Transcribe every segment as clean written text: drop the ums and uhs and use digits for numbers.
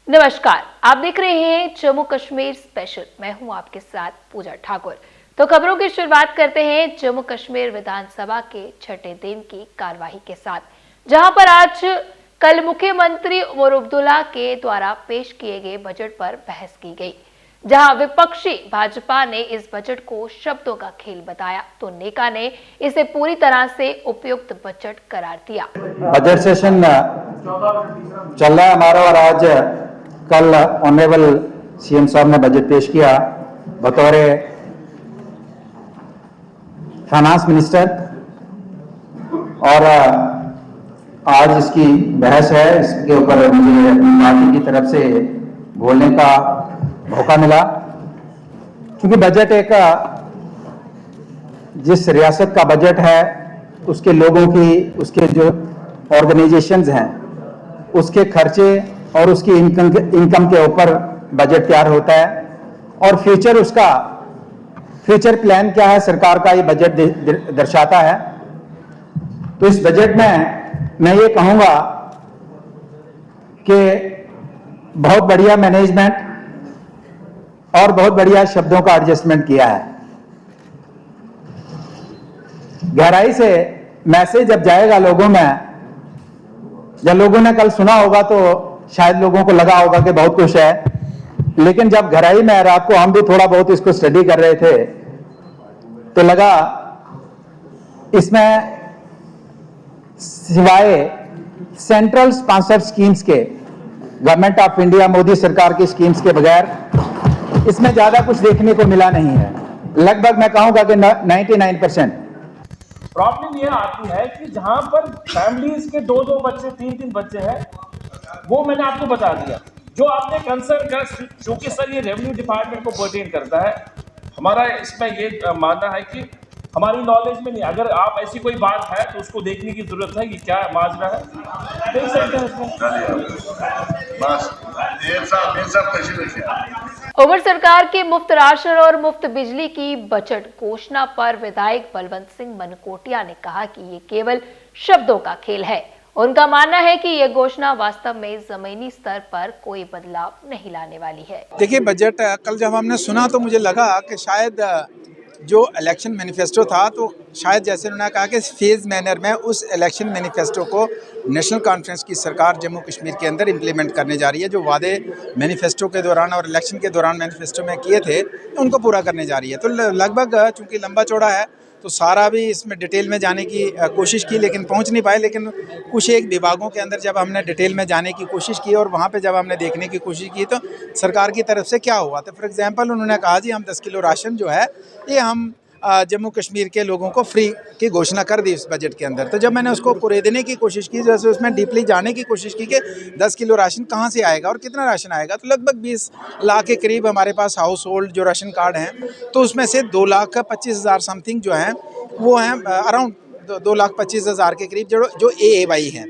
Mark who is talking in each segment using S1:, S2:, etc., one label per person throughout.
S1: नमस्कार, आप देख रहे हैं जम्मू कश्मीर स्पेशल। मैं हूं आपके साथ पूजा ठाकुर। तो खबरों की शुरुआत करते हैं जम्मू कश्मीर विधानसभा के छठे दिन की कार्यवाही के साथ, जहां पर आज कल मुख्यमंत्री उमर अब्दुल्ला के द्वारा पेश किए गए बजट पर बहस की गई। जहां विपक्षी भाजपा ने इस बजट को शब्दों का खेल बताया, तो नेका ने इसे पूरी तरह से उपयुक्त बजट करार दिया।
S2: बजट सेशन चल रहा है हमारा और आज कल ऑनरेबल सीएम साहब ने बजट पेश किया बतौर फाइनेंस मिनिस्टर और आज इसकी बहस है। इसके ऊपर मुझे अपनी पार्टी की तरफ से बोलने का मौका मिला, क्योंकि बजट एक जिस रियासत का बजट है उसके लोगों की, उसके जो ऑर्गेनाइजेशंस हैं उसके खर्चे और उसकी इनकम के ऊपर बजट तैयार होता है और फ्यूचर प्लान क्या है सरकार का, ये बजट दर्शाता है। तो इस बजट में मैं ये कहूंगा कि बहुत बढ़िया मैनेजमेंट और बहुत बढ़िया शब्दों का एडजस्टमेंट किया है। गहराई से मैसेज जब जाएगा लोगों में, जब लोगों ने कल सुना होगा तो शायद लोगों को लगा होगा कि बहुत कुछ है, लेकिन जब गहराई में रात को हम भी थोड़ा बहुत इसको स्टडी कर रहे थे तो लगा इसमें सिवाय सेंट्रल स्पॉन्सर्ड स्कीम्स के, गवर्नमेंट ऑफ इंडिया मोदी सरकार की स्कीम्स के बगैर इसमें ज्यादा कुछ देखने को मिला नहीं है। लगभग मैं कहूंगा कि 99%।
S3: प्रॉब्लम ये आती है कि जहां पर फैमिलीज के दो दो बच्चे, तीन तीन बच्चे हैं, वो मैंने आपको बता दिया। जो आपने कंसर्न का, क्योंकि सर ये रेवेन्यू डिपार्टमेंट को पर्टेन करता है, हमारा इसमें ये मानना है कि हमारी नॉलेज में नहीं, अगर आप ऐसी कोई बात है तो उसको देखने की जरूरत है कि क्या माजरा है, देख सकते हैं इसमें।
S1: उमर सरकार के मुफ्त राशन और मुफ्त बिजली की बजट घोषणा पर विधायक बलवंत सिंह मनकोटिया ने कहा कि ये केवल शब्दों का खेल है। उनका मानना है कि यह घोषणा वास्तव में जमीनी स्तर पर कोई बदलाव नहीं लाने वाली है।
S4: देखिए, बजट कल जब हमने सुना तो मुझे लगा कि शायद जो इलेक्शन मैनिफेस्टो था, तो शायद जैसे उन्होंने कहा कि फेज़ मैनर में उस इलेक्शन मैनिफेस्टो को नेशनल कॉन्फ्रेंस की सरकार जम्मू कश्मीर के अंदर इम्प्लीमेंट करने जा रही है। जो वादे मैनिफेस्टो के दौरान और इलेक्शन के दौरान मैनिफेस्टो में किए थे उनको पूरा करने जा रही है। तो लगभग चूँकि लंबा चौड़ा है तो सारा भी इसमें डिटेल में जाने की कोशिश की, लेकिन पहुंच नहीं पाए। लेकिन कुछ एक विभागों के अंदर जब हमने डिटेल में जाने की कोशिश की और वहाँ पे जब हमने देखने की कोशिश की तो सरकार की तरफ से क्या हुआ, तो फॉर एग्जांपल उन्होंने कहा जी हम 10 किलो राशन जो है ये हम जम्मू कश्मीर के लोगों को फ्री की घोषणा कर दी इस बजट के अंदर। तो जब मैंने उसको कुरेदने की कोशिश की, जैसे उसमें डीपली जाने की कोशिश की कि 10 किलो राशन कहाँ से आएगा और कितना राशन आएगा, तो लगभग 20 लाख के करीब हमारे पास हाउस होल्ड जो राशन कार्ड हैं, तो उसमें से 2,25,000 समथिंग जो हैं वो हैं अराउंड 2,25,000 के करीब जो AAY हैं।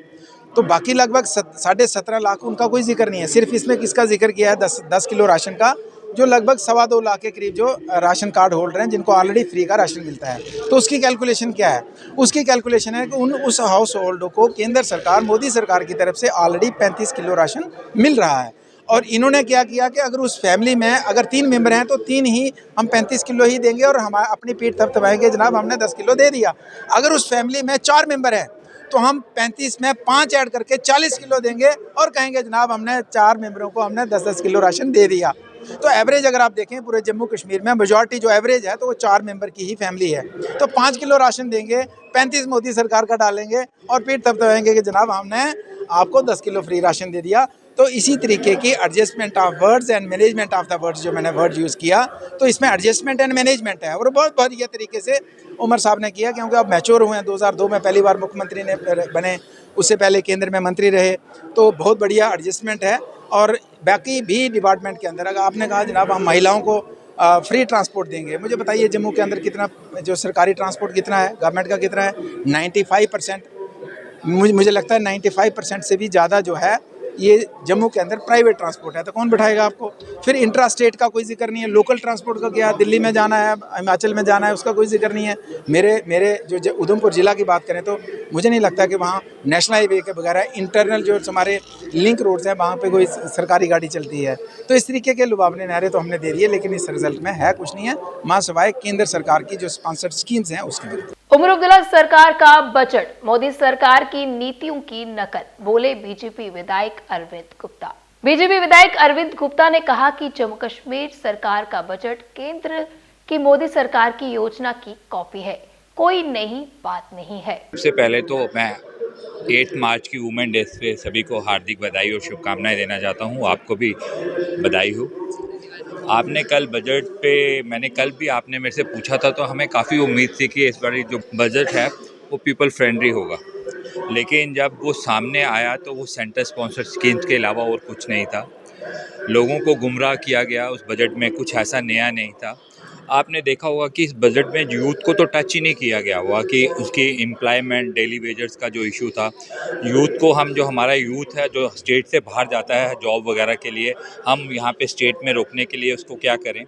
S4: तो बाकी लगभग 17.5 लाख उनका कोई जिक्र नहीं है। सिर्फ इसमें किसका जिक्र किया है, 10 किलो राशन का, जो लगभग 2.25 लाख के करीब जो राशन कार्ड होल्डर हैं जिनको ऑलरेडी फ्री का राशन मिलता है। तो उसकी कैलकुलेशन क्या है, उसकी कैलकुलेशन है कि उस हाउस होल्डों को केंद्र सरकार, मोदी सरकार की तरफ से ऑलरेडी 35 किलो राशन मिल रहा है। और इन्होंने क्या किया कि अगर उस फैमिली में अगर 3 मेंबर हैं तो 3 ही हम 35 किलो ही देंगे और हम अपनी पीठ थपथपाएंगे, जनाब हमने 10 किलो दे दिया। अगर उस फैमिली में 4 मेंबर हैं तो हम 35 में 5 ऐड करके 40 किलो देंगे और कहेंगे जनाब हमने 4 मेंबरों को हमने 10-10 किलो राशन दे दिया। तो एवरेज अगर आप देखें पूरे जम्मू कश्मीर में मेजॉरिटी जो एवरेज है तो वो 4 मेंबर की ही फैमिली है। तो 5 किलो राशन देंगे, 35 मोदी सरकार का डालेंगे और पीठ थपथपाएंगे कि जनाब हमने आपको 10 किलो फ्री राशन दे दिया। तो इसी तरीके की adjustment of words and management of the words जो मैंने वर्ड यूज़ किया, तो इसमें एडजस्टमेंट एंड मैनेजमेंट है और बहुत बढ़िया तरीके से उमर साहब ने किया, क्योंकि अब मैच्योर हुए हैं। 2002 में पहली बार मुख्यमंत्री ने बने, उससे पहले केंद्र में मंत्री रहे, तो बहुत बढ़िया एडजस्टमेंट है। और बाकी भी डिपार्टमेंट के अंदर अगर आपने कहा जनाब हम महिलाओं को फ्री ट्रांसपोर्ट देंगे, मुझे बताइए जम्मू के अंदर कितना जो सरकारी ट्रांसपोर्ट कितना है, गवर्नमेंट का कितना है, 95%। मुझे लगता है 95% से भी ज़्यादा जो है ये जम्मू के अंदर प्राइवेट ट्रांसपोर्ट है, तो कौन बिठाएगा आपको? फिर इंट्रा स्टेट का कोई जिक्र नहीं है, लोकल ट्रांसपोर्ट का क्या, दिल्ली में जाना है, हिमाचल में जाना है, उसका कोई जिक्र नहीं है। मेरे जो उधमपुर ज़िला की बात करें तो मुझे नहीं लगता कि वहाँ नेशनल हाईवे के बगैर इंटरनल जो हमारे लिंक रोड्स हैं वहाँ पे कोई सरकारी गाड़ी चलती है। तो इस तरीके के लुभावने नारे तो हमने दे दिए, लेकिन इस रिजल्ट में है कुछ नहीं है, मां सिवाय केंद्र सरकार की जो स्पॉन्सर्ड स्कीम्स हैं उसके।
S1: उमर अब्दुल्ला सरकार का बजट मोदी सरकार की नीतियों की नकल, बोले बीजेपी विधायक अरविंद गुप्ता। बीजेपी विधायक अरविंद गुप्ता ने कहा कि जम्मू कश्मीर सरकार का बजट केंद्र की मोदी सरकार की योजना की कॉपी है, कोई नई बात नहीं है।
S5: सबसे पहले तो मैं 8 मार्च की वुमेन डे पे सभी को हार्दिक बधाई और शुभकामनाएं देना चाहता हूं। आपको भी बधाई हो। आपने कल बजट पे, मैंने कल भी आपने मेरे से पूछा था, तो हमें काफ़ी उम्मीद थी कि इस बार जो बजट है वो पीपल फ्रेंडली होगा, लेकिन जब वो सामने आया तो वो सेंटर स्पॉन्सर्ड स्कीम्स के अलावा और कुछ नहीं था। लोगों को गुमराह किया गया, उस बजट में कुछ ऐसा नया नहीं था। आपने देखा होगा कि इस बजट में यूथ को तो टच ही नहीं किया गया हुआ कि उसकी एम्प्लॉयमेंट, डेली वेजर्स का जो इशू था, यूथ को हम, जो हमारा यूथ है जो स्टेट से बाहर जाता है जॉब वगैरह के लिए, हम यहाँ पे स्टेट में रोकने के लिए उसको क्या करें?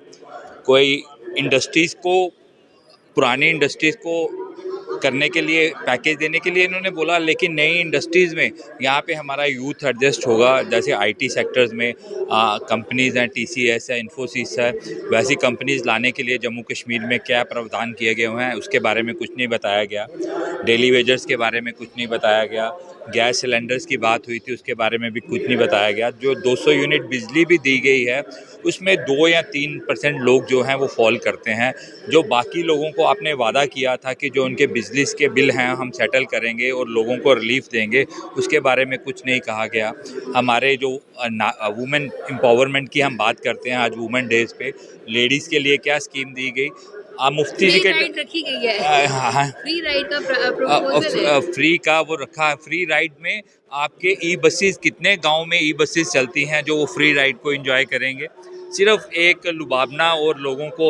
S5: कोई इंडस्ट्रीज़ को, पुरानी इंडस्ट्रीज़ को करने के लिए पैकेज देने के लिए इन्होंने बोला, लेकिन नई इंडस्ट्रीज़ में यहाँ पे हमारा यूथ एडजस्ट होगा। जैसे आईटी सेक्टर्स में कंपनीज़ हैं, टीसीएस है, इन्फोसिस है, वैसी कंपनीज़ लाने के लिए जम्मू कश्मीर में क्या प्रावधान किए गए हुए हैं उसके बारे में कुछ नहीं बताया गया। डेली वेजर्स के बारे में कुछ नहीं बताया गया। गैस सिलेंडर्स की बात हुई थी, उसके बारे में भी कुछ नहीं बताया गया। जो 200 यूनिट बिजली भी दी गई है उसमें 2 या 3% लोग जो हैं वो फॉल करते हैं। जो बाकी लोगों को आपने वादा किया था कि जो उनके बिजली के बिल हैं हम सेटल करेंगे और लोगों को रिलीफ देंगे, उसके बारे में कुछ नहीं कहा गया। हमारे जो वुमेन एम्पावरमेंट की हम बात करते हैं, आज वुमेन डेज पे लेडीज़ के लिए क्या स्कीम दी गई? मुफ्ती जी के
S6: रखी गई है।
S5: हाँ,
S6: फ्री राइड का प्रपोजल है।
S5: फ्री का वो रखा है। फ्री राइड में आपके ई बसेस, कितने गांव में ई बसेस चलती हैं जो वो फ्री राइड को एंजॉय करेंगे? सिर्फ एक लुभावना और लोगों को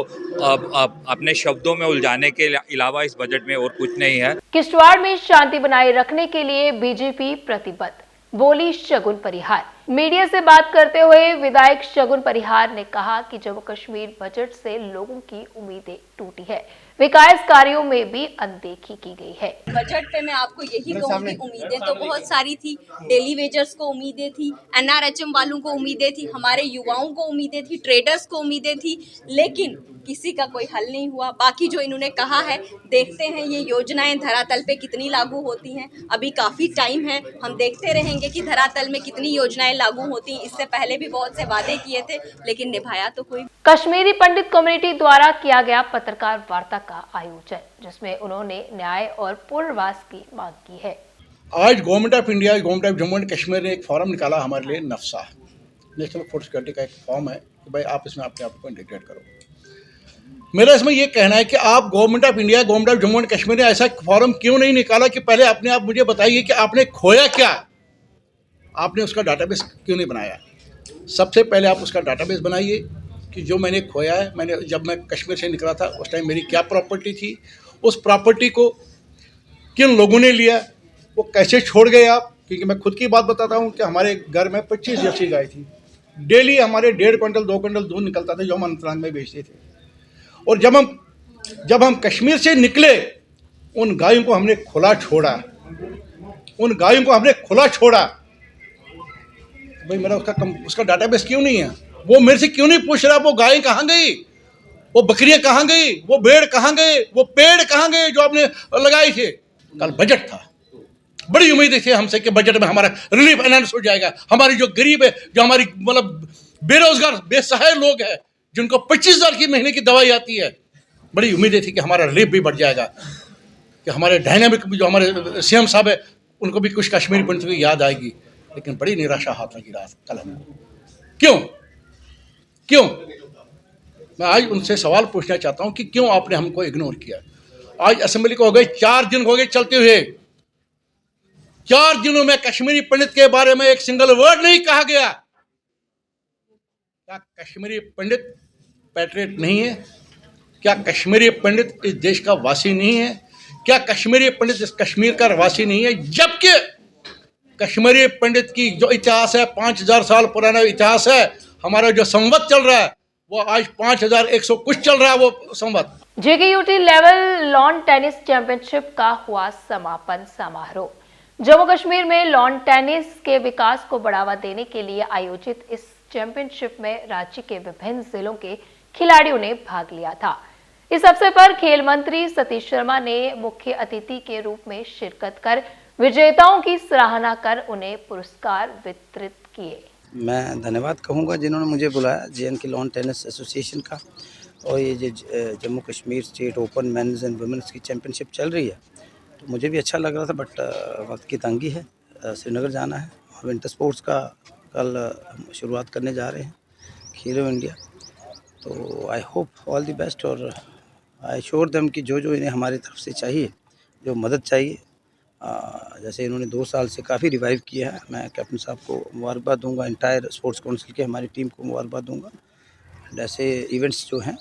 S5: अपने शब्दों में उलझाने के अलावा इस बजट में और कुछ नहीं है।
S1: किश्तवाड़ में शांति बनाए रखने के लिए बीजेपी प्रतिबद्ध, बोली शगुन परिहार। मीडिया से बात करते हुए विधायक शगुन परिहार ने कहा कि जम्मू कश्मीर बजट से लोगों की उम्मीदें टूटी है, विकास कार्यों में भी अनदेखी की गई है।
S6: बजट पे मैं आपको यही कहूँगी, उम्मीदें तो बहुत सारी थी। डेली वेजर्स को उम्मीदें थी, एनआरएचएम वालों को उम्मीदें थी, हमारे युवाओं को उम्मीदें थी, ट्रेडर्स को उम्मीदें थी, लेकिन किसी का कोई हल नहीं हुआ। बाकी जो इन्होंने कहा है, देखते हैं ये योजनाएं धरातल पे कितनी लागू होती हैं। अभी काफ़ी टाइम है, हम देखते रहेंगे कि धरातल में कितनी योजनाएं लागू होती। इससे पहले भी बहुत से वादे किए थे, लेकिन निभाया तो कोई।
S1: कश्मीरी पंडित कम्युनिटी द्वारा किया गया पत्रकार वार्ता का आयोजन, जिसमें उन्होंने न्याय और पुनर्वास की मांग की है।
S7: आज government of India, government of Jammu and Kashmir ने एक फॉर्म निकाला हमारे लिए, नफ्सा, नेशनल फूड सिक्योरिटी का एक फॉर्म है कि भाई आप इसमें अपने आप को इंटीग्रेट करो। मेरा इसमें ये कहना है कि आप government of India, government of Jammu and Kashmir ने ऐसा फॉर्म क्यों नहीं निकाला कि पहले अपने आप मुझे बताइए कि आपने खोया क्या, आपने उसका डाटाबेस क्यों नहीं बनाया। सबसे पहले आप उसका डाटाबेस बनाइए कि जो मैंने खोया है, मैंने जब मैं कश्मीर से निकला था उस टाइम मेरी क्या प्रॉपर्टी थी, उस प्रॉपर्टी को किन लोगों ने लिया, वो कैसे छोड़ गए आप। क्योंकि मैं खुद की बात बताता हूँ कि हमारे घर में 25 जर्सी गाय थी, डेली हमारे 1.5 क्विंटल 2 क्विंटल दूध निकलता था जो हम अनंतनाग में बेचते थे। और जब हम कश्मीर से निकले, उन गायों को हमने खुला छोड़ा, उन गायों को हमने खुला छोड़ा। भाई मेरा उसका डाटाबेस क्यों नहीं है? वो मेरे से क्यों नहीं पूछ रहा वो गायें कहाँ गई, वो बकरियां कहाँ गई, वो भेड़ कहाँ गए, वो पेड़ कहाँ गए जो आपने लगाए थे। कल बजट था, बड़ी उम्मीदें थी हमसे कि बजट में हमारा रिलीफ अनाउंस हो जाएगा। हमारी जो गरीब है, जो हमारी मतलब बेरोजगार बेसहाय लोग हैं, जिनको 25,000 की महीने की दवाई आती है, बड़ी उम्मीदें थी कि हमारा रिलीफ भी बढ़ जाएगा, कि हमारे डायनामिक जो हमारे सीएम साहब है उनको भी कुछ कश्मीरी पंडितों की याद आएगी। लेकिन बड़ी निराशा हाथ लगी रात कल हमको। क्यों मैं आज उनसे सवाल पूछना चाहता हूं कि क्यों आपने हमको इग्नोर किया। आज असेंबली को हो गए 4 दिन हो गए चलते हुए, 4 दिनों में कश्मीरी पंडित के बारे में एक सिंगल वर्ड नहीं कहा गया। क्या कश्मीरी पंडित पैट्रियट नहीं है? क्या कश्मीरी पंडित इस देश का वासी नहीं है? क्या कश्मीरी पंडित इस कश्मीर का वासी नहीं है? कश्मीरी पंडित की जो इतिहास है, 5000 साल पुराना इतिहास है, हमारा जो संवत चल रहा है वो आज 5100 कुछ चल रहा है वो संवत।
S1: JKUT level lawn tennis championship का हुआ समापन समारोह। जम्मू कश्मीर में लॉन टेनिस के विकास को बढ़ावा देने के लिए आयोजित इस चैंपियनशिप में राज्य के विभिन्न जिलों के खिलाड़ियों ने भाग लिया था। इस अवसर पर खेल मंत्री सतीश शर्मा ने मुख्य अतिथि के रूप में शिरकत कर विजेताओं की सराहना कर उन्हें पुरस्कार वितरित किए।
S8: मैं धन्यवाद कहूँगा जिन्होंने मुझे बुलाया, JNK लॉन टेनिस एसोसिएशन का। और ये जो Jammu Kashmir state open men's and women's की चैंपियनशिप चल रही है, तो मुझे भी अच्छा लग रहा था, बट वक्त की तंगी है, श्रीनगर जाना है। और विंटर स्पोर्ट्स का कल शुरुआत करने जा रहे हैं, खेलो इंडिया। तो I hope all the best और आई श्योर देम कि जो इन्हें हमारी तरफ से चाहिए, जो मदद चाहिए, जैसे इन्होंने 2 साल से काफ़ी रिवाइव किया है, मैं कैप्टन साहब को मुबारकबाद दूंगा, इंटायर स्पोर्ट्स काउंसिल के हमारी टीम को मुबारकबाद दूंगा। ऐसे इवेंट्स जो हैं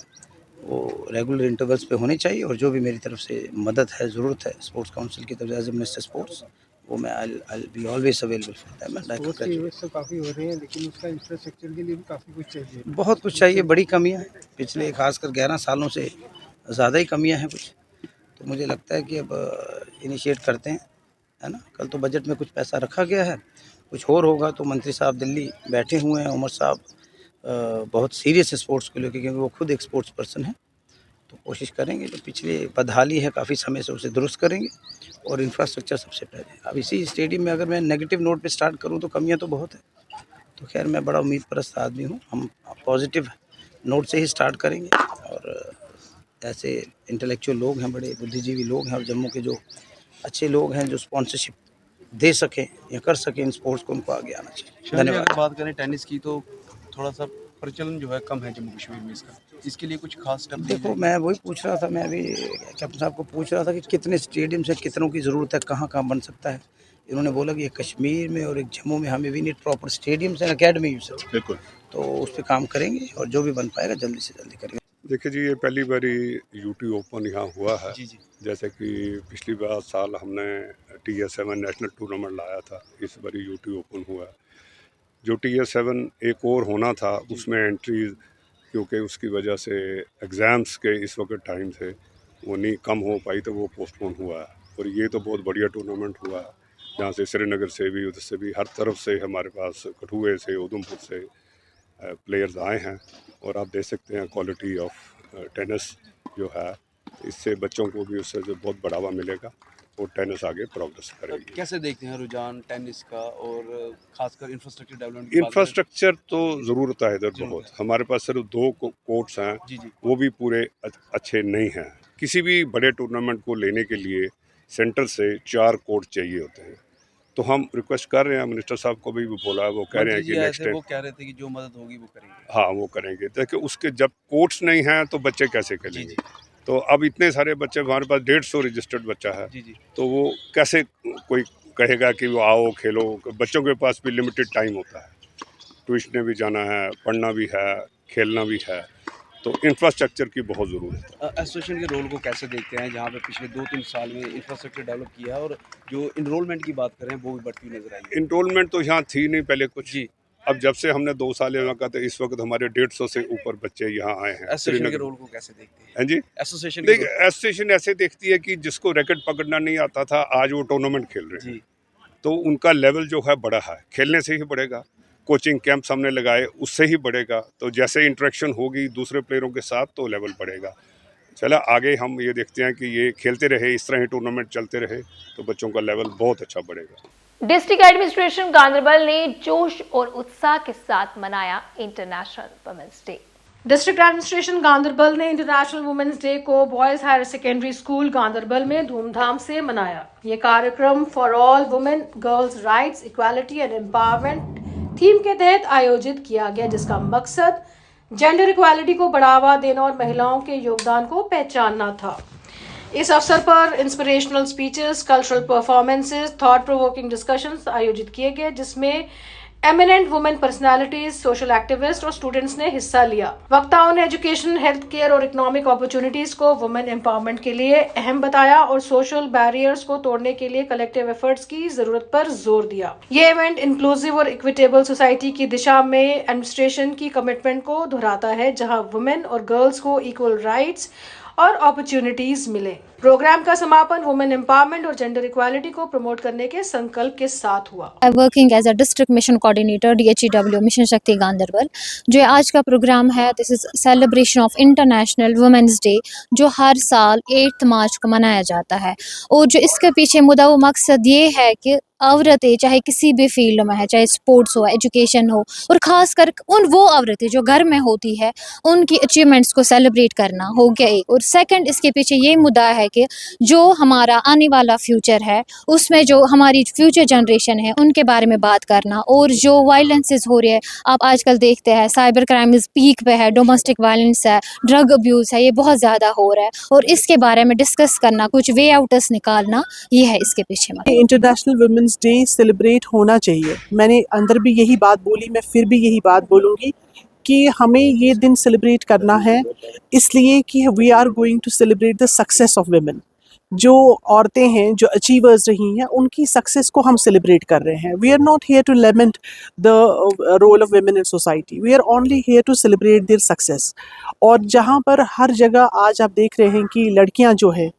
S8: वो रेगुलर इंटरवल्स पे होने चाहिए और जो भी मेरी तरफ से मदद है, ज़रूरत है स्पोर्ट्स काउंसिल की तरफ से एज ए मिनिस्टर स्पोर्ट्स, वो मैं I be always available for them.
S9: तो काफ़ी हो रही हैं, लेकिन उसका इंफ्रास्ट्रक्चर के लिए भी काफ़ी कुछ चाहिए।
S8: बहुत कुछ चाहिए, बड़ी कमियाँ हैं, पिछले खासकर 11 सालों से ज़्यादा ही कमियाँ हैं कुछ। तो मुझे लगता है कि अब इनिशिएट करते हैं, है ना। कल तो बजट में कुछ पैसा रखा गया है, कुछ और होगा तो मंत्री साहब दिल्ली बैठे हुए हैं, उमर साहब बहुत सीरियस है स्पोर्ट्स को लेकर, क्योंकि वो खुद एक स्पोर्ट्स पर्सन है। तो कोशिश करेंगे जो पिछले बदहाली है काफ़ी समय से उसे दुरुस्त करेंगे और इंफ्रास्ट्रक्चर सबसे पहले। अब इसी स्टेडियम में अगर मैं नेगेटिव नोट पे स्टार्ट करूं तो कमियां तो बहुत है। तो खैर मैं बड़ा उम्मीद परस्त आदमी हूं, हम पॉजिटिव नोट से ही स्टार्ट करेंगे। और ऐसे इंटेलेक्चुअल लोग हैं, बड़े बुद्धिजीवी लोग हैं और जम्मू के जो अच्छे लोग हैं जो स्पॉन्सरशिप दे सकें या कर सकें इन स्पोर्ट्स को, उनको आगे आना चाहिए। धन्यवाद।
S9: अगर बात करें टेनिस की तो थोड़ा सा प्रचलन जो है कम है जम्मू कश्मीर में इसका, इसके लिए कुछ खास स्टेप?
S8: देखो मैं वही पूछ रहा था, मैं अभी कैप्टन साहब को पूछ रहा था कि कितने स्टेडियम से कितनों की ज़रूरत है, कहाँ कहाँ बन सकता है। इन्होंने बोला कि एक कश्मीर में और एक जम्मू में हमें भी need proper stadiums and academy.
S10: बिल्कुल,
S8: तो उस पर काम करेंगे और जो भी बन पाएगा जल्दी से जल्दी करेंगे।
S10: देखिए जी, ये पहली बारी यूटी ओपन यहाँ हुआ है।
S9: जी जी।
S10: जैसे कि पिछली बार साल हमने TS7 नेशनल टूर्नामेंट लाया था, इस बारी यूटी ओपन हुआ है। जो TS7 एक और होना था उसमें एंट्री, क्योंकि उसकी वजह से एग्ज़ाम्स के इस वक्त टाइम थे वो नहीं कम हो पाई, तो वो पोस्टपोन हुआ है। और ये तो बहुत बढ़िया टूर्नामेंट हुआ है, जहाँ से श्रीनगर से भी, उधर से भी, हर तरफ से हमारे पास, कठुए से, उधमपुर से प्लेयर्स आए हैं। और आप देख सकते हैं क्वालिटी ऑफ टेनिस जो है, इससे बच्चों को भी उससे जो बहुत बढ़ावा मिलेगा और टेनिस आगे प्रोग्रेस करेगी।
S9: कैसे देखते हैं रुझान टेनिस का और खासकर इंफ्रास्ट्रक्चर डेवलपमेंट?
S10: इंफ्रास्ट्रक्चर तो ज़रूरत है इधर बहुत। हमारे पास सिर्फ 2 कोर्ट्स हैं,
S9: जी जी।
S10: वो भी पूरे अच्छे नहीं हैं। किसी भी बड़े टूर्नामेंट को लेने के लिए सेंटर से 4 कोर्ट चाहिए होते हैं। तो हम रिक्वेस्ट कर रहे हैं, मिनिस्टर साहब को भी बोला, वो कह रहे हैं कि नेक्स्ट टाइम
S9: वो कह रहे थे कि जो मदद होगी वो करेंगे।
S10: हाँ वो करेंगे। देखिए उसके जब कोर्ट्स नहीं हैं तो बच्चे कैसे खेलेंगे? तो अब इतने सारे बच्चे, हमारे पास 150 रजिस्टर्ड बच्चा है,
S9: जी जी।
S10: तो वो कैसे कोई कहेगा कि वो आओ खेलो? बच्चों के पास भी लिमिटेड टाइम होता है, ट्यूशन भी जाना है, पढ़ना भी है, खेलना भी है। तो इंफ्रास्ट्रक्चर की बहुत ज़रूरत है।
S9: एसोसिएशन के रोल को कैसे देखते हैं, जहाँ पे पिछले 2-3 साल में इंफ्रास्ट्रक्चर डेवलप किया है और जो इनरोलमेंट की बात करें वो भी बढ़ती हुई नजर आई है?
S10: इनरोलमेंट तो यहाँ थी नहीं पहले कुछ
S9: जी।
S10: अब जब से हमने 2 साल यहाँ का, तो इस वक्त हमारे 150 से ऊपर बच्चे यहाँ आए हैं।
S9: एसोसिएशन के रोल को कैसे देखते हैं?
S10: हैं जी,
S9: एसोसिएशन
S10: देखिए एसोसिएशन ऐसे देखती है कि जिसको रैकेट पकड़ना नहीं आता था, आज वो टूर्नामेंट खेल रहे हैं, तो उनका लेवल जो है बढ़ा है। खेलने से ही बढ़ेगा, कोचिंग कैंप हमने लगाए उससे ही बढ़ेगा। तो जैसे इंटरेक्शन होगी दूसरे प्लेयरों के साथ तो लेवल बढ़ेगा। चला आगे हम ये देखते हैं कि ये खेलते रहे, इस तरह ही टूर्नामेंट चलते रहे तो बच्चों का लेवल बहुत अच्छा बढ़ेगा।
S1: डिस्ट्रिक्ट एडमिनिस्ट्रेशन गांधरबल ने जोश और उत्साह के साथ मनाया international women's day. District administration Ganderbal ने इंटरनेशनल वुमेन्स डे को boys higher secondary school Ganderbal में धूमधाम से मनाया। ये कार्यक्रम for all women girls rights equality and empowerment theme के तहत आयोजित किया गया, जिसका मकसद जेंडर इक्वालिटी को बढ़ावा देना और महिलाओं के योगदान को पहचानना था। इस अवसर पर inspirational speeches, cultural performances, thought provoking discussions आयोजित किए गए, जिसमें
S11: eminent women personalities, social activist और स्टूडेंट्स ने हिस्सा लिया। वक्ताओं ने एजुकेशन, हेल्थ केयर और इकोनॉमिक अपॉर्चुनिटीज को वुमेन एम्पावरमेंट के लिए अहम बताया और सोशल बैरियर्स को तोड़ने के लिए कलेक्टिव एफर्ट्स की जरूरत पर जोर दिया। ये इवेंट इंक्लूसिव और इक्विटेबल सोसाइटी की दिशा में एडमिनिस्ट्रेशन की कमिटमेंट को दोहराता है, जहां वुमेन और गर्ल्स को इक्वल राइट्स और अपॉर्चुनिटीज मिले। प्रोग्राम का समापन वुमेन एम्पावरमेंट और जेंडर इक्वालिटी को प्रमोट करने के संकल्प के साथ हुआ।
S12: Working as a district mission coordinator DHEW mission Shakti Ganderbal. जो आज का प्रोग्राम है, this is celebration of international women's day, जो हर साल 8 मार्च को मनाया जाता है। और जो इसके पीछे मुद्दा व मकसद ये है कि औरतें चाहे किसी भी फील्ड में है, चाहे स्पोर्ट्स हो, एजुकेशन हो, और ख़ासकर वो औरतें जो घर में होती है उनकी अचीवमेंट्स को सेलिब्रेट करना हो गया एक। और सेकंड, इसके पीछे ये मुद्दा है कि जो हमारा आने वाला फ्यूचर है उसमें जो हमारी फ्यूचर जनरेशन है उनके बारे में बात करना। और जो वायलेंसेस हो रहे हैं, आप आजकल देखते हैं साइबर क्राइम पीक पे है, डोमेस्टिक वायलेंस है, ड्रग अब्यूज़ है, ये बहुत ज़्यादा हो रहा है। और इसके बारे में डिस्कस करना, कुछ वे आउटर्स निकालना, ये है इसके पीछे।
S13: इंटरनेशनल वुमेन्स डे सेलिब्रेट होना चाहिए। मैंने अंदर भी यही बात बोली, मैं फिर भी यही बात बोलूँगी कि हमें ये दिन सेलिब्रेट करना है, इसलिए कि we are going to celebrate the success of women. जो औरतें हैं, जो अचीवर्स रही हैं, उनकी सक्सेस को हम सेलिब्रेट कर रहे हैं। We are not here to lament the role of women in society, we are only here to celebrate their success. और जहाँ पर हर जगह आज आप देख रहे हैं कि लड़कियाँ जो है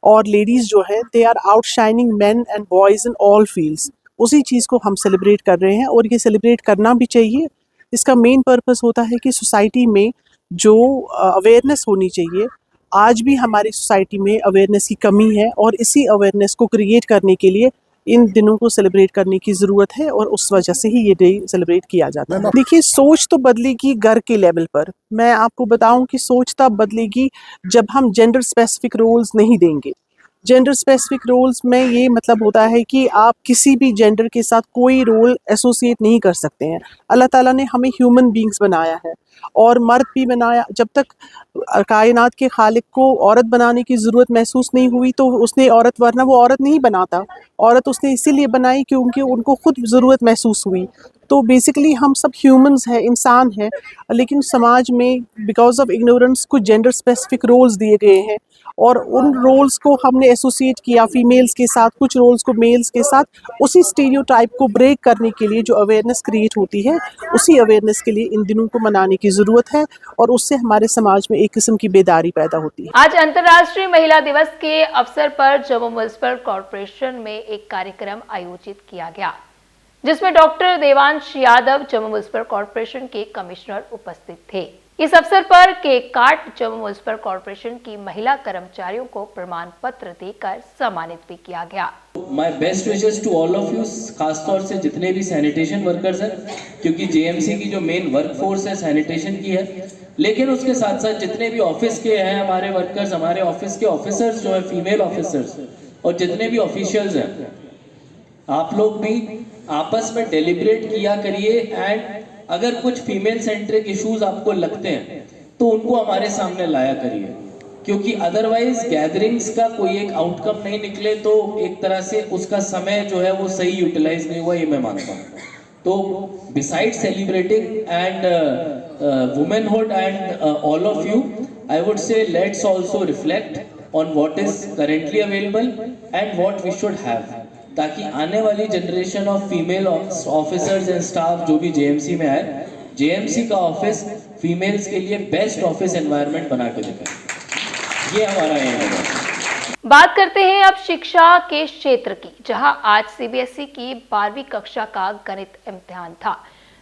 S13: और लेडीज़ जो है, they are outshining men and boys in all fields, उसी चीज़ को हम सेलिब्रेट कर रहे हैं और ये सेलिब्रेट करना भी चाहिए। इसका मेन पर्पस होता है कि सोसाइटी में जो अवेयरनेस होनी चाहिए, आज भी हमारी सोसाइटी में अवेयरनेस की कमी है और इसी अवेयरनेस को क्रिएट करने के लिए इन दिनों को सेलिब्रेट करने की ज़रूरत है और उस वजह से ही ये डे सेलिब्रेट किया जाता है। देखिए, सोच तो बदलेगी घर के लेवल पर। मैं आपको बताऊं कि सोच तब बदलेगी जब हम जेंडर स्पेसिफिक रोल्स नहीं देंगे। जेंडर स्पेसिफिक रोल्स में ये मतलब होता है कि आप किसी भी जेंडर के साथ कोई रोल एसोसिएट नहीं कर सकते हैं। अल्लाह ताला ने हमें ह्यूमन बींग्स बनाया है और मर्द भी बनाया। जब तक कायनात के खालिक को औरत बनाने की ज़रूरत महसूस नहीं हुई तो उसने औरत, वरना वो औरत नहीं बनाता। औरत उसने इसीलिए बनाई क्योंकि उनको खुद ज़रूरत महसूस हुई। तो बेसिकली हम सब ह्यूमंस हैं, इंसान हैं, लेकिन समाज में बिकॉज ऑफ इग्नोरेंस कुछ जेंडर स्पेसिफिक रोल्स दिए गए हैं और उन रोल्स को हमने एसोसिएट किया फीमेल्स के साथ, कुछ रोल्स को मेल्स के साथ। उसी स्टीरियोटाइप को ब्रेक करने के लिए जो अवेयरनेस क्रिएट होती है, उसी अवेयरनेस के लिए इन दिनों को मनाने की ज़रूरत है और उससे हमारे समाज में एक किस्म की बेदारी पैदा होती है।
S1: आज अंतर्राष्ट्रीय महिला दिवस के अवसर पर जम्मू म्युनिसिपल कॉर्पोरेशन में एक कार्यक्रम आयोजित किया गया, जिसमें doctor Devansh Yadav, Jammu municipal corporation के कमिश्नर, उपस्थित थे। इस अवसर पर केक काट जम्मू म्युनिसिपल कॉर्पोरेशन की महिला कर्मचारियों को प्रमाण पत्र देकर सम्मानित भी किया गया।
S14: My best wishes to all of you, खासतौर से जितने भी सैनिटेशन वर्कर्स हैं, क्योंकि जेएमसी की जो मेन वर्क फोर्स है सैनिटेशन की है, लेकिन उसके साथ साथ जितने भी ऑफिस के हैं हमारे वर्कर्स, हमारे ऑफिस के ऑफिसर्स जो है फीमेल ऑफिसर्स, और जितने भी ऑफिशियल्स हैं, आप लोग भी आपस में डेलिब्रेट किया करिए एंड अगर कुछ फीमेल सेंट्रिक इश्यूज आपको लगते हैं तो उनको हमारे सामने लाया करिए, क्योंकि अदरवाइज गैदरिंग्स का कोई एक आउटकम नहीं निकले तो एक तरह से उसका समय जो है वो सही यूटिलाइज नहीं हुआ, ये मैं मानता हूँ। तो beside celebrating and womanhood and all of you, I would say let's also reflect on what is currently available and what we should have, ताकि आने वाली generation of female officers and staff जो भी जेएमसी में आए, JMC का office females के लिए बेस्ट ऑफिस एनवायरनमेंट बना के दिखाए। ये हमारा एम है।
S1: बात करते हैं अब शिक्षा के क्षेत्र की, जहां आज सीबीएसई की 12वीं कक्षा का गणित इम्तिहान था,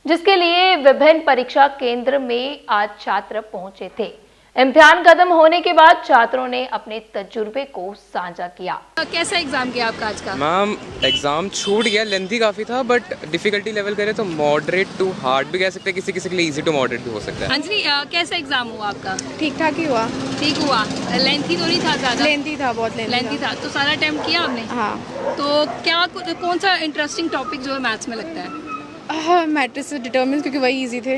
S1: जिसके लिए विभिन्न परीक्षा केंद्र में आज छात्र पहुंचे थे। इम्तिहान खत्म होने के बाद छात्रों ने अपने तजुर्बे को साझा किया।
S15: कैसा एग्जाम गया आपका आज का?
S16: मैम, एग्जाम छूट गया, लेंथी काफ़ी था, बट डिफिकल्टी लेवल करें तो मॉडरेट टू हार्ड भी कह सकते हैं, किसी किसी के लिए इजी टू मॉडरेट भी हो सकता है।
S15: अंजलि, कैसा एग्जाम हुआ आपका?
S17: ठीक ठाक ही हुआ।
S15: ठीक हुआ। लेंथी तो नहीं था ज़्यादा?
S17: लेंथी था, बहुत
S15: लेंथी था। तो सारा अटेम्प्ट किया आपने?
S17: हाँ।
S15: तो क्या कौन सा इंटरेस्टिंग टॉपिक जो है मैथ्स में लगता है?
S17: मैट्रिक्स डिटर्मिनेंट्स, क्योंकि वही इजी थे।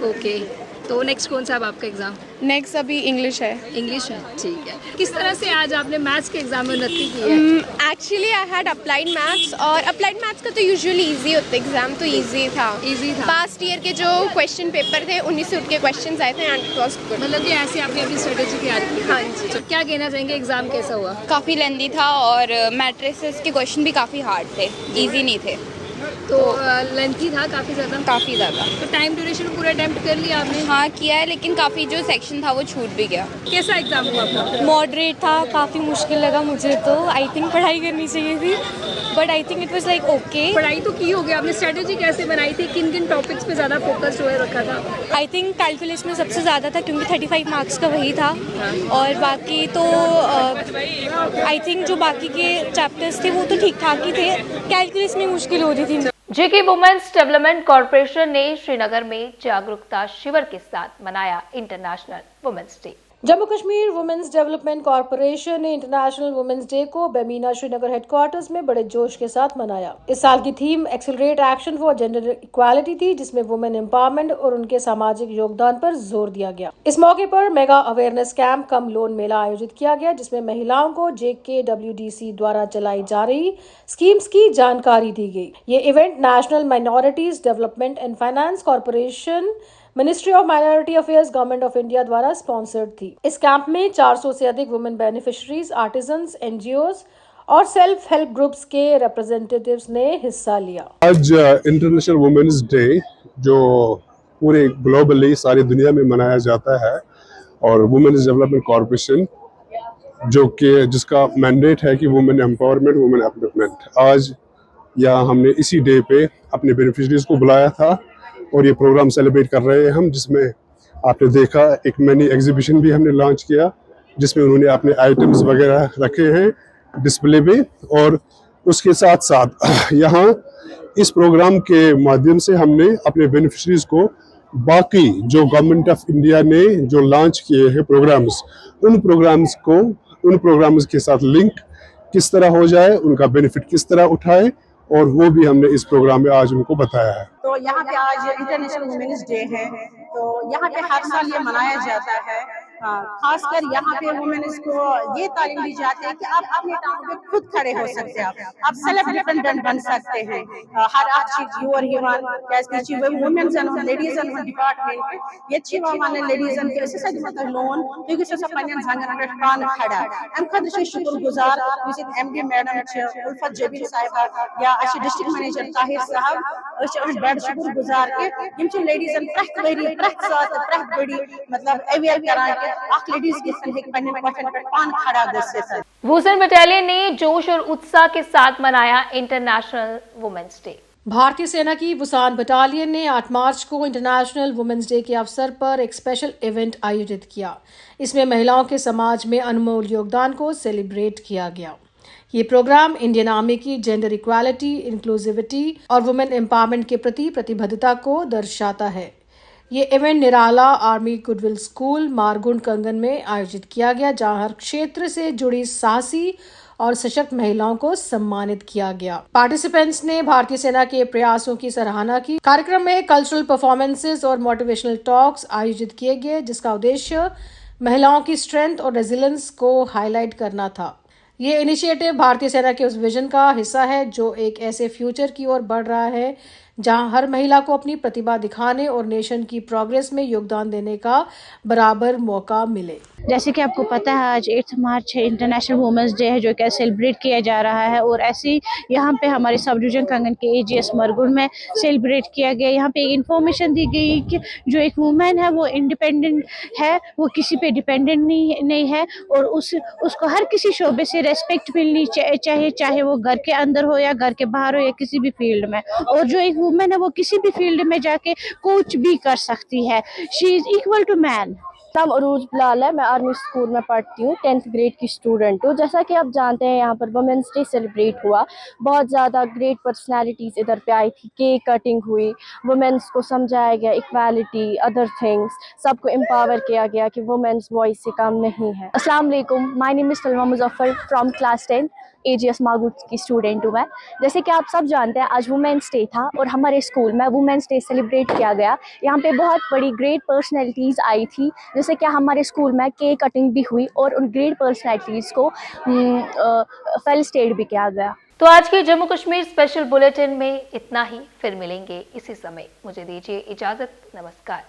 S15: ओके। तो नेक्स्ट कौन सा है अब आपका एग्जाम?
S17: नेक्स्ट अभी इंग्लिश है।
S15: इंग्लिश है, ठीक है। किस तरह से आज आपने मैथ्स के एग्जाम में उन्नति की है?
S17: Actually I had applied maths, और अप्लाइड मैथ्स का तो यूजुअली इजी होता है, एग्जाम तो इजी था। पास्ट ईयर के जो क्वेश्चन पेपर थे उन्हीं से उठ के क्वेश्चन आए थे एंड इट वाज गुड।
S15: मतलब कि ऐसे आपने अपनी स्ट्रेटेजी तैयार की?
S17: हाँ जी।
S15: तो क्या कहना चाहेंगे, एग्जाम कैसा हुआ?
S17: काफ़ी लेंदी था और मैट्रिसेस के क्वेश्चन भी काफ़ी हार्ड थे, इजी नहीं थे।
S15: तो लेंथी था काफ़ी ज़्यादा?
S17: काफ़ी ज़्यादा।
S15: तो टाइम ड्यूरेशन पूरा अटेम्प्ट कर लिया आपने?
S17: हाँ किया है, लेकिन काफ़ी जो सेक्शन था वो छूट भी गया।
S15: कैसा एग्जाम हुआ आपका?
S17: मॉडरेट था, काफ़ी मुश्किल लगा मुझे तो। आई थिंक पढ़ाई करनी चाहिए थी, but I think it was like okay.
S15: पढ़ाई तो की होगी, आपने स्ट्रेटेजी कैसे बनाई थी, किन किन टॉपिक्स पे ज़्यादा फोकस हुए रखा था?
S17: आई थिंक कैलकुलस में सबसे ज़्यादा था, क्योंकि 35 मार्क्स का वही था। और बाकी तो आई थिंक जो बाकी के चैप्टर्स थे वो तो ठीक ठाक ही थे, कैलकुलस में मुश्किल हो रही थी।
S1: जेके वुमेन्स डेवलपमेंट कॉर्पोरेशन ने श्रीनगर में जागरूकता शिविर के साथ मनाया international women's day.
S11: Jammu Kashmir women's development corporation ने इंटरनेशनल वुमेन्स डे को बेमीना श्रीनगर हेडक्वार्टर्स में बड़े जोश के साथ मनाया। इस साल की theme accelerate action for gender equality थी, जिसमें वुमेन एम्पावरमेंट और उनके सामाजिक योगदान पर जोर दिया गया। इस मौके पर मेगा अवेयरनेस कैंप कम लोन मेला आयोजित किया गया, जिसमें महिलाओं को JKWDC द्वारा चलाई जा रही स्कीम्स की जानकारी दी गई। ये event national minorities development and finance corporation, ministry of minority affairs, government of India द्वारा स्पॉन्सर्ड थी। इस कैंप में 400 से अधिक वुमेन बेनिफिशरीज, आर्टिजन्स, NGOs और सेल्फ हेल्प ग्रुप्स के रिप्रेजेंटेटिव्स ने हिस्सा लिया।
S10: आज इंटरनेशनल वुमेन्स डे जो पूरे ग्लोबली सारी दुनिया में मनाया जाता है, और वुमेन्स डेवलपमेंट कॉर्पोरेशन जो कि जिसका मैंडेट है कि वुमेन एम्पावरमेंट, वुमेन अपलिफ्टमेंट, आज यहाँ हमने इसी डे पे अपने बेनिफिशरीज को बुलाया था और ये प्रोग्राम सेलिब्रेट कर रहे हैं हम, जिसमें आपने देखा एक मिनी एग्जीबिशन भी हमने लॉन्च किया, जिसमें उन्होंने अपने आइटम्स वगैरह रखे हैं डिस्प्ले में। और उसके साथ साथ यहाँ इस प्रोग्राम के माध्यम से हमने अपने बेनिफिशरीज को बाकी जो गवर्नमेंट ऑफ इंडिया ने जो लॉन्च किए हैं प्रोग्राम्स, उन प्रोग्राम्स के साथ लिंक किस तरह हो जाए, उनका बेनिफिट किस तरह उठाए, और वो भी हमने इस प्रोग्राम में आज उनको बताया है।
S18: तो यहाँ पे आज इंटरनेशनल वुमेन्स डे है, तो यहाँ पे हर साल ये मनाया जाता है। खासकर यहाँ पे वुमेन्स को ये तालीम दी जाती है कि आप अपने टांगों पे खुद खड़े हो सकते हैं, आप सेल्फ डिपेंडेंट बन सकते हैं। हर चीज यूर ह्यूमन कैसे women's and ladies and department ये छी वाले लेडीज एंड कैसे सच मतलब लोन क्योंकि सब पन्नन जंगन पे पान खड़ा हम खद से शुक्रगुजार MD मैडम छ उल्फत जबीर साहिबा या अच्छे डिस्ट्रिक्ट मैनेजर ताहिर साहब बड़ शुक्रगुजार के यम छ लेडीज एंड प्रैक्ट वेरी प्रैक्ट साथ प्रैक्ट बड़ी मतलब अवेयर करान
S1: भूषण बटालियन ने जोश और उत्साह के साथ मनाया इंटरनेशनल वुमेन्स डे।
S11: भारतीय सेना की वुसान बटालियन ने 8 मार्च को इंटरनेशनल वुमेन्स डे के अवसर पर एक स्पेशल इवेंट आयोजित किया। इसमें महिलाओं के समाज में अनमोल योगदान को सेलिब्रेट किया गया। ये प्रोग्राम इंडियन आर्मी की जेंडर इक्वालिटी, इंक्लूसिविटी और वुमेन एम्पावरमेंट के प्रति प्रतिबद्धता को दर्शाता है। ये इवेंट निराला आर्मी गुडविल स्कूल मारगुंड कंगन में आयोजित किया गया, जहां हर क्षेत्र से जुड़ी साहसी और सशक्त महिलाओं को सम्मानित किया गया। पार्टिसिपेंट्स ने भारतीय सेना के प्रयासों की सराहना की। कार्यक्रम में कल्चरल परफॉर्मेंसेस और मोटिवेशनल टॉक्स आयोजित किए गए, जिसका उद्देश्य महिलाओं की स्ट्रेंथ और रेजिलेंस को हाईलाइट करना था। ये इनिशिएटिव भारतीय सेना के उस विजन का हिस्सा है जो एक ऐसे फ्यूचर की ओर बढ़ रहा है जहां हर महिला को अपनी प्रतिभा दिखाने और नेशन की प्रोग्रेस में योगदान देने का बराबर मौका मिले।
S19: जैसे कि आपको पता है आज 8 मार्च है, इंटरनेशनल वुमेंस डे है, जो कि सेलिब्रेट किया जा रहा है। और ऐसे ही यहाँ पे हमारे सब डिवीजन कंगन के AGS मरगुंड में सेलिब्रेट किया गया। यहाँ पे एक इन्फॉर्मेशन दी गई कि जो एक वुमेन है वो इंडिपेंडेंट है, वो किसी पे डिपेंडेंट नहीं है, और उसको हर किसी शोबे से रेस्पेक्ट मिलनी चाहिए, चाहे वो घर के अंदर हो या घर के बाहर हो या किसी भी फील्ड में। और जो एक वुमेन है वो किसी भी फील्ड में जाके कुछ भी कर सकती है। She is equal to man.
S20: नाम अरूज बिलाल है, मैं आर्मी स्कूल में पढ़ती हूँ, 10th ग्रेड की स्टूडेंट हूँ। जैसा कि आप जानते हैं यहाँ पर वुमेंस डे सेलिब्रेट हुआ, बहुत ज़्यादा ग्रेट पर्सनालिटीज़ इधर पे आई थी, केक कटिंग हुई, वुमेंस को समझाया गया इक्वालिटी, अदर थिंग्स, सबको एम्पावर किया गया कि वुमेंस वॉइस से कम नहीं है। अस्सलाम वालेकुम, my name is Salma Muzaffar from class 10 AGS मागुट की स्टूडेंट हूँ मैं। जैसे कि आप सब जानते हैं आज वुमेंस डे था और हमारे स्कूल में वुमेंस डे सेलिब्रेट किया गया। यहाँ पे बहुत बड़ी ग्रेट पर्सनैलिटीज़ आई थी, जैसे कि हमारे स्कूल में केक कटिंग भी हुई और उन ग्रेट पर्सनैलिटीज़ को फेलिसिटेट भी किया गया।
S1: तो आज के जम्मू कश्मीर स्पेशल बुलेटिन में इतना ही, फिर मिलेंगे इसी समय। मुझे दीजिए इजाजत, नमस्कार।